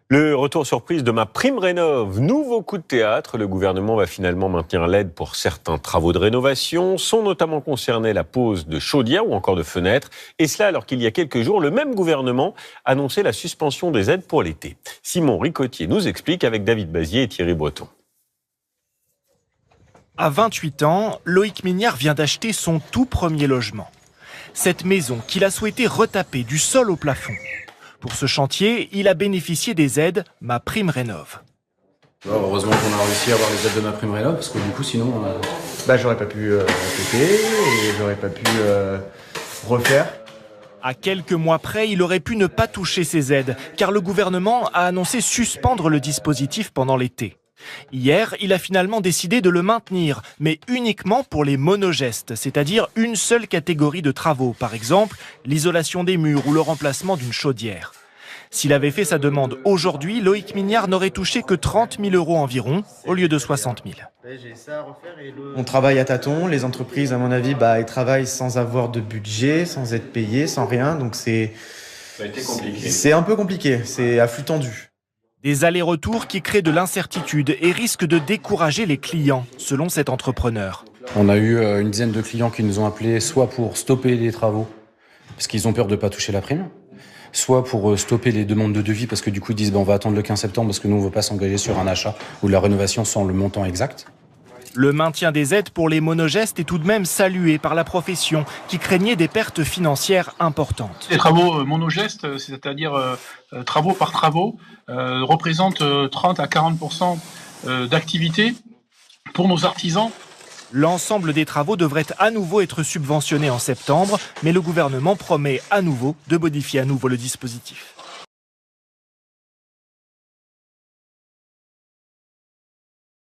Le retour surprise de MaPrimeRénov', nouveau coup de théâtre. Le gouvernement va finalement maintenir l'aide pour certains travaux de rénovation. Sont notamment concernés la pose de chaudières ou encore de fenêtres. Et cela alors qu'il y a quelques jours, le même gouvernement annonçait la suspension des aides pour l'été. Simon Ricotier nous explique avec David Bazier et Thierry Breton. À 28 ans, Loïc Mignard vient d'acheter son tout premier logement. Cette maison qu'il a souhaité retaper du sol au plafond. Pour ce chantier, il a bénéficié des aides MaPrimeRénov'. Heureusement qu'on a réussi à avoir les aides de MaPrimeRénov', parce que du coup, sinon... j'aurais pas pu répéter et j'aurais pas pu refaire. À quelques mois près, il aurait pu ne pas toucher ces aides, car le gouvernement a annoncé suspendre le dispositif pendant l'été. Hier, il a finalement décidé de le maintenir, mais uniquement pour les monogestes, c'est-à-dire une seule catégorie de travaux, par exemple l'isolation des murs ou le remplacement d'une chaudière. S'il avait fait sa demande aujourd'hui, Loïc Mignard n'aurait touché que 30 000 € environ, au lieu de 60 000. On travaille à tâtons, les entreprises, à mon avis, elles travaillent sans avoir de budget, sans être payées, sans rien, donc c'est un peu compliqué, c'est à flux tendu. Des allers-retours qui créent de l'incertitude et risquent de décourager les clients, selon cet entrepreneur. On a eu une dizaine de clients qui nous ont appelés soit pour stopper les travaux, parce qu'ils ont peur de ne pas toucher la prime, soit pour stopper les demandes de devis, parce que du coup ils disent on va attendre le 15 septembre parce que nous on ne veut pas s'engager sur un achat ou de la rénovation sans le montant exact. Le maintien des aides pour les monogestes est tout de même salué par la profession, qui craignait des pertes financières importantes. Les travaux monogestes, c'est-à-dire travaux par travaux, représentent 30 à 40% d'activité pour nos artisans. L'ensemble des travaux devrait à nouveau être subventionné en septembre, mais le gouvernement promet à nouveau de modifier à nouveau le dispositif.